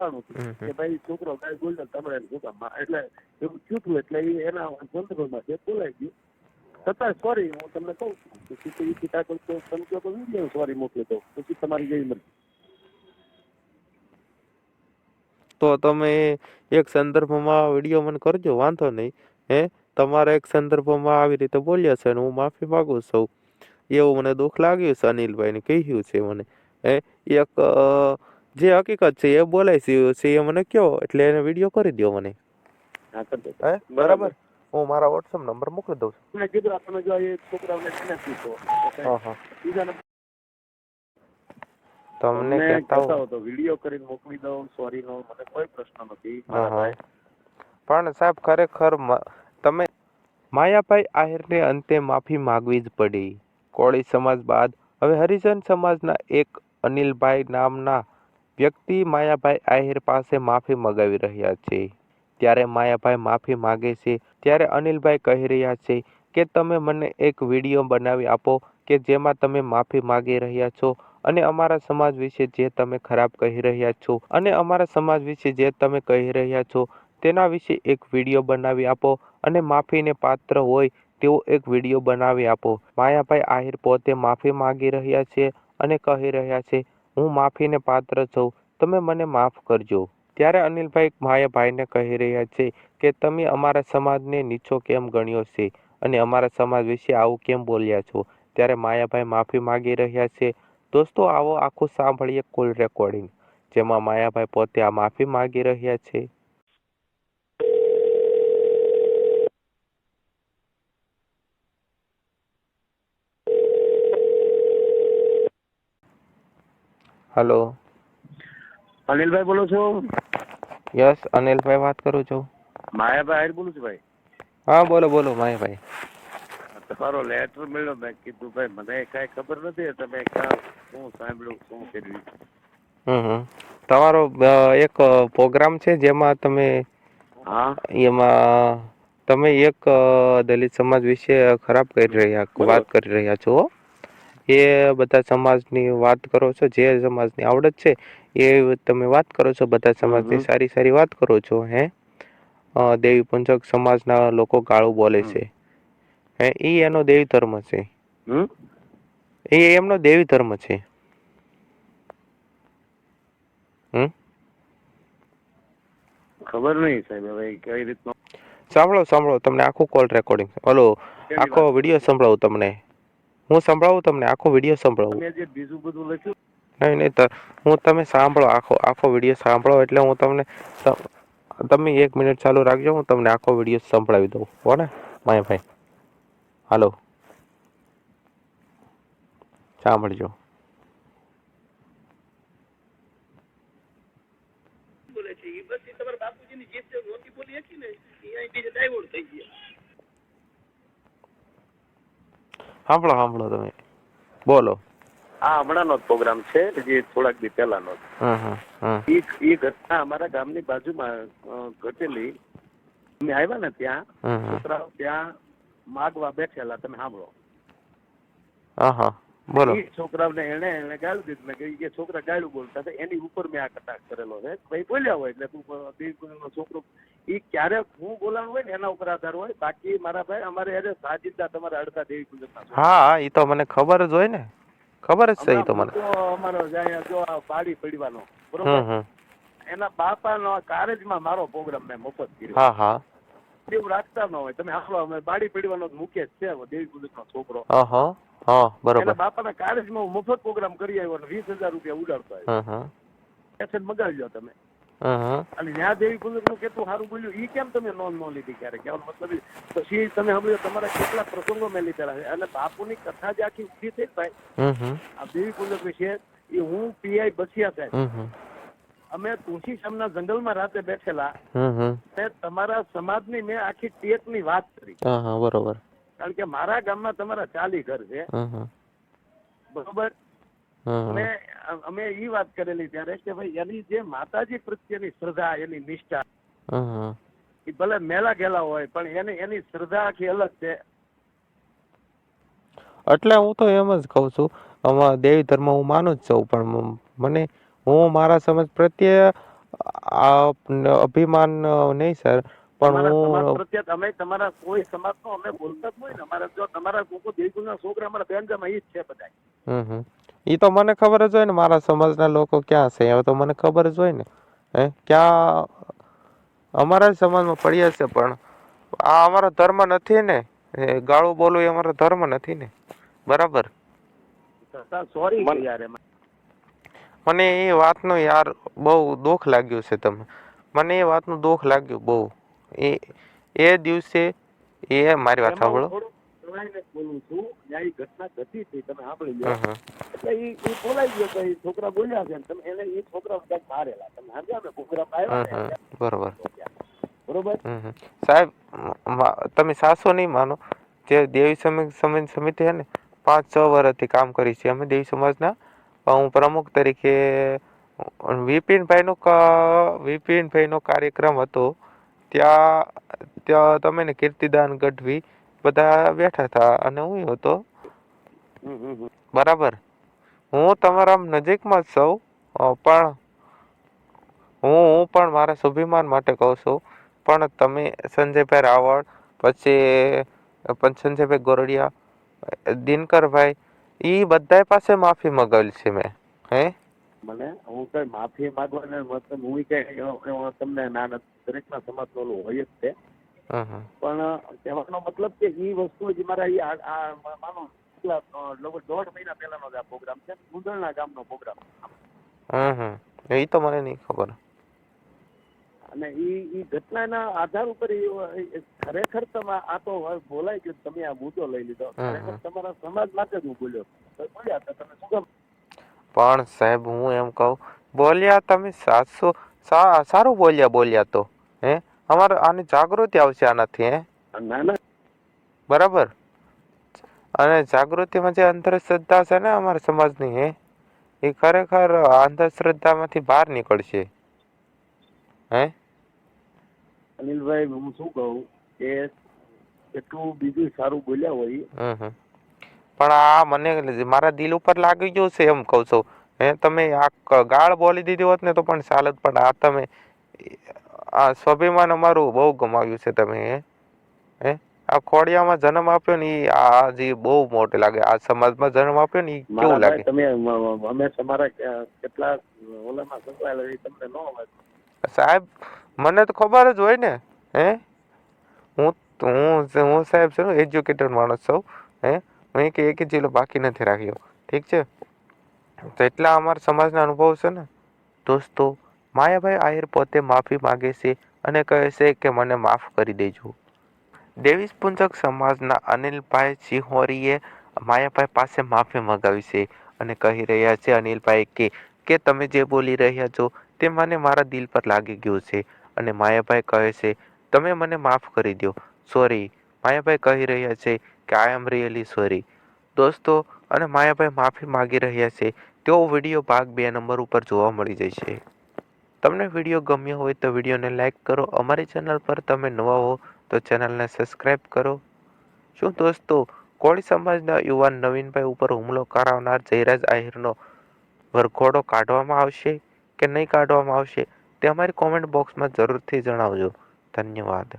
કે ભાઈ છોકરો કાંઈ બોલ્યો તમારે શું કામ એટલે એવું થયું હતું એટલે એના સંદર્ભમાં છે બોલાઈ ગયું. છતાં સોરી હું તમને કહું છું પછી તમે કહો તો વિડીયો સોરી મોકલી દો પછી તમારી જેવી મરજી. તો તમે એક સંદર્ભમાં વિડીયો મને કરજો, વાંધો નહીં. હે તમારા એક સંદર્ભમાં આવી રીતે બોલ્યા છે અને હું માફી માંગુ છું, એવું મને દુઃખ લાગ્યું છે. અનિલભાઈને કહ્યું છે મને. હે એક જે હકીકત છે એ બોલાય છે એ મને કહો, એટલે એને વિડીયો કરી દો મને. હા કરી દો. હે બરાબર, હું મારા વોટ્સઅપ નંબર મોકલી દઉં છું. મેં કીધું તમે જો એ છોકરાઓને નથી તો બીજાને તમને કહેતા હો તો વિડીયો કરીને મોકલી દઉં, સોરી નો મને કોઈ પ્રશ્ન નથી. પણ સાહેબ ખરેખર તમે માયાભાઈ આહિરને અંતે માફી માંગવી જ પડી. કોળી સમાજ બાદ હવે હરિજન સમાજના એક અનિલભાઈ નામના વ્યક્તિ માયાભાઈ આહિર પાસે માફી મગાવી રહ્યા છે. ત્યારે માયાભાઈ માફી માગે છે ત્યારે અનિલભાઈ કહી રહ્યા છે કે તમે મને એક વિડીયો બનાવી આપો કે જેમાં તમે માફી માગી રહ્યા છો અને અમારા સમાજ વિશે જે તમે ખરાબ કહી રહ્યા છો અને અમારા સમાજ વિશે જે તમે કહી રહ્યા છો તેના વિશે એક વિડીયો બનાવી આપો અને માફીને પાત્ર હોય તેવો એક વિડીયો બનાવી આપો. માયાભાઈ આહિર પોતે માફી માંગી રહ્યા છે અને કહી રહ્યા છે હું માફીને પાત્ર છું, તમે મને માફ કરજો. ત્યારે અનિલભાઈ માયાભાઈને કહી રહ્યા છે કે તમે અમારા સમાજને નીચો કેમ ગણ્યો છે અને અમારા સમાજ વિશે આવું કેમ બોલ્યા છો. ત્યારે માયાભાઈ માફી માંગી રહ્યા છે. દોસ્તો આવો આખું સાંભળીએ કોલ રેકોર્ડિંગ જેમાં માયાભાઈ પોતે આ માફી માંગી રહ્યા છે. હેલો, અનિલભાઈ બોલો છો? યસ, અનિલભાઈ વાત કરું છું. માયાભાઈ આહિર બોલું છું ભાઈ. હા બોલો બોલો માયાભાઈ. તમારો લેટર મળ્યો, મેં કીધું ભાઈ મને કઈ ખબર નથી તમે ક્યાં શું સાંભળ્યું શું કર્યું. તમારો એક પ્રોગ્રામ છે જેમાં તમે એમાં તમે એક દલિત સમાજ વિશે ખરાબ વાત કરી રહ્યા છો. એ બધા સમાજની વાત કરો છો, જે સમાજની આવડત છે એ તમે વાત કરો છો, બધા સમાજની સારી સારી વાત કરો છો. હે દેવી પંચક સમાજના લોકો ગાળું બોલે છે. હે ઈ એનો દેવી ધર્મ છે. એ એમનો દેવી ધર્મ છે. ખબર નહીં સાહેબ હવે કઈ રીતનો. સાંભળો તમને આખું કોલ રેકોર્ડિંગ આખો વિડીયો સંભળાવું તમને. હું સંભળાવું તમને આખો વિડીયો સંભળાવું. બીજું બધું લખ્યું નહીં હું તમે સાંભળો આખો વિડીયો સાંભળો એટલે હું તમને તમે 1 મિનિટ ચાલુ રાખજો, હું તમને આખો વિડીયો સંભળાવી દઉં. હો ને માયાભાઈ, હાલો સાંભળજો. સાંભળો તમે બોલો. આ હમણાંનો પ્રોગ્રામ છે જે થોડાક દી પહેલાનો. એ ઘટના અમારા ગામની બાજુમાં ઘટેલી. અમે આવ્યા ને ત્યાં છોકરાઓ ત્યાં માગવા બેઠેલા, તમે સાંભળો. બોલો. એ છોકરાઓને એને ગાળું દીધું ને કે છોકરા ગાળું બોલતા હતા એની ઉપર મેં આ કટાક્ષ કરેલો છે. ભાઈ બોલ્યા હોય એટલે તું છોકરો એ ક્યારેક હું બોલાવું હોય ને એના ઉપર આધાર હોય. બાકી મારા ભાઈ અમારે એને સાજિંદા તમારા અડધા દેવી પૂજક. હા એ તો મને ખબર જ હોય ને, ખબર જ છે. તો મને અમારો જો પાડી પડવાનો બરોબર, એના બાપાનો કારેજમાં મારો પ્રોગ્રામ મેં મફત કર્યો. એવું રાખતા ન હોય તમે આખલો અમે બાડી પડવાનો મુકેશ છે દેવી પૂજક નો છોકરો. એના બાપાના કારેજમાં હું મફત પ્રોગ્રામ કરી આવ્યો અને 20,000 રૂપિયા ઉડાડતો આવ્યો. પેસેન્ટ મગાવી લો તમે. અને ત્યાં દેવી પૂજક નું કેટલું સારું બોલ્યું એ કેમ તમે નોંધ ન લીધી ક્યારે? કહેવાનો મતલબ પછી તમે સાંભળ્યો તમારા કેટલા પ્રસંગો મેં લીધેલા છે અને બાપુની કથા જે આખી ઉભી થઈ ભાઈ આ દેવી પૂજક વિશે એ હું પીઆઈ બસિયા સાહેબ અમે તુલસીશ્યામના જંગલમાં રાતે બેઠેલા તમારા સમાજની મેં આખી ટેકની વાત કરી. બરોબર. કારણ કે મારા ગામમાં તમારા 40 ઘર છે બરોબર. અમે ઈ વાત કરેલી ત્યારે કે ભાઈ એની જે માતાજી પ્રત્યેની શ્રદ્ધા એની નિષ્ઠા એ ભલે મેલા ગયેલા હોય પણ એની શ્રદ્ધા આખી અલગ છે. એટલે હું તો એમ જ કહું છું આમાં દેવી ધર્મ હું માનું જ છું, પણ મને હું મારા સમાજ પ્રત્યે અભિમાન નહીં સર, પણ તમારા સમાજ હું પ્રત્યે અમે તમારા કોઈ સમાજનો અમે બોલતા જ હોય ને, અમારા જો તમારા લોકો દેવગુરુના છોકરા અમારા બેનજામાં ઈ જ છે બધા. ઈ તો મને ખબર જ હોય ને, મારા સમાજના લોકો ક્યાં છે એ તો મને ખબર જ હોય ને. ક્યાં અમારા જ સમાજમાં પડ્યા છે, પણ આ અમારો ધર્મ નથી ને. ગાળું બોલવું એ અમારો ધર્મ નથી ને. બરાબર. સોરી યાર એમાં. મને એ વાતનું યાર બહુ દુઃખ લાગ્યું છે મને એ વાતનું દુઃખ લાગ્યું બહુ. એ દિવસે મારી વાત એમાં હું સાંભળો. થોડું પ્રણયને બોલું છું, ત્યાં ઘટના ઘટી હતી તમે સાંભળી લો. એટલે એ બોલાઈ ગયો કે છોકરા બોલ્યા છે, તમે એને એ છોકરા ક્યાંક મારેલા તમે સમજ્યા ને, પ્રોગ્રામ આવ્યા ને. બરોબર. બરોબર. સાહેબ તમે સાસો નહીં માનો, જે દેવી સમિતિ છે ને 5-6 વર્ષથી કામ કરી છે અમે દેવી સમાજના. હું પ્રમુખ તરીકે વિપિનભાઈ નો કાર્યક્રમ હતો. ત્યાં તમે ને કીર્તિદાન ગઢવી બધા બેઠા હતા અને હું હતો. બરાબર. હું તમારા નજીકમાં જ છું, પણ હું પણ મારા સ્વાભિમાન માટે કહું છું. પણ તમે સંજયભાઈ રાવળ, પછી સંજયભાઈ ગોરડિયા, દિનકરભાઈ, ઈ બધા પાસે માફી મંગાવેલ છે મેં. મને હું કઈ માફી માંગવાને મતલબ હું કઈ તમને ના દરેકના સમાજ ઓલું હોય જ છે. પણ કહેવાનો મતલબ કે એ વસ્તુ જ મારા માનો લગભગ 1.5 મહિના પહેલાનો જ આ પ્રોગ્રામ છે, ગુંદળના ગામનો પ્રોગ્રામ. એ તો મને નહીં ખબર. અને એ ઘટનાના આધાર ઉપર ખરેખર તમે આ તો બોલાય ગયું, તમે આ મુદ્દો લઈ લીધો. ખરેખર તમારા સમાજ માટે જ હું બોલ્યો. બોલ્યા તો તમે શું કામ? પણ સાહેબ હું એમ કહું, બોલ્યા તમે સારું બોલ્યા તો અમારે આની જાગૃતિ આવશે આનાથી. ના ના બરાબર. અને જાગૃતિમાં જે અંધશ્રદ્ધા છે ને અમારા સમાજની, એ ખરેખર અંધશ્રદ્ધામાંથી બહાર નીકળશે. અનિલભાઈ હું શું કહું કે એટલું બીજું સારું બોલ્યા હોય. પણ આ મને મારા દિલ ઉપર લાગી ગયું છે એમ કહું છું. તમે આ ગાળ બોલી દીધી હોત ને તો પણ ચાલત, પણ આ તમે આ સ્વાભિમાન અમારું બહુ ગુમાવ્યું છે તમે. આ ખોડિયામાં જન્મ આપ્યો ને એ આ જે બહુ મોટો લાગે. આ સમાજમાં જન્મ આપ્યો ને એ કેવું લાગે. તમે અમે તમારા કેટલા ઓલામાં સંકળાયેલા એ તમને ન હોય સાહેબ, મને તો ખબર જ હોય ને. હું સાહેબ છું એજ્યુકેટેડ માણસ છું. હું એક જિલ્લો બાકી નથી રાખ્યો. ઠીક છે. તો એટલા અમારા સમાજના અનુભવ છે ને. દોસ્તો, માયાભાઈ આહિર પોતે માફી માગે છે અને કહે છે કે મને માફ કરી દેજો. દેવી પુંજક સમાજના અનિલભાઈ સિંહોરીએ માયાભાઈ પાસે માફી મંગાવી છે અને કહી રહ્યા છે અનિલભાઈ કે તમે જે બોલી રહ્યા છો તે મને મારા દિલ પર લાગી ગયું છે. અને માયાભાઈ કહે છે તમે મને માફ કરી દો. સોરી. માયાભાઈ કહી રહ્યા છે કે આઈ એમ રિયલી સોરી. દોસ્તો, અને માયાભાઈ માફી માગી રહ્યા છે. તેઓ વિડીયો ભાગ 2 નંબર ઉપર જોવા મળી જશે. તમને વિડીયો ગમ્યો હોય તો વિડીયોને લાઈક કરો. અમારી ચેનલ પર તમે નવા હો તો ચેનલને સબસ્ક્રાઈબ કરો. શું દોસ્તો, કોળી સમાજના યુવાન નવીનભાઈ ઉપર હુમલો કરાવનાર જયરાજ આહિરનો વરઘોડો કાઢવામાં આવશે કે નહીં કાઢવામાં આવશે તે અમારી કોમેન્ટ બોક્સમાં જરૂરથી જણાવજો. ધન્યવાદ.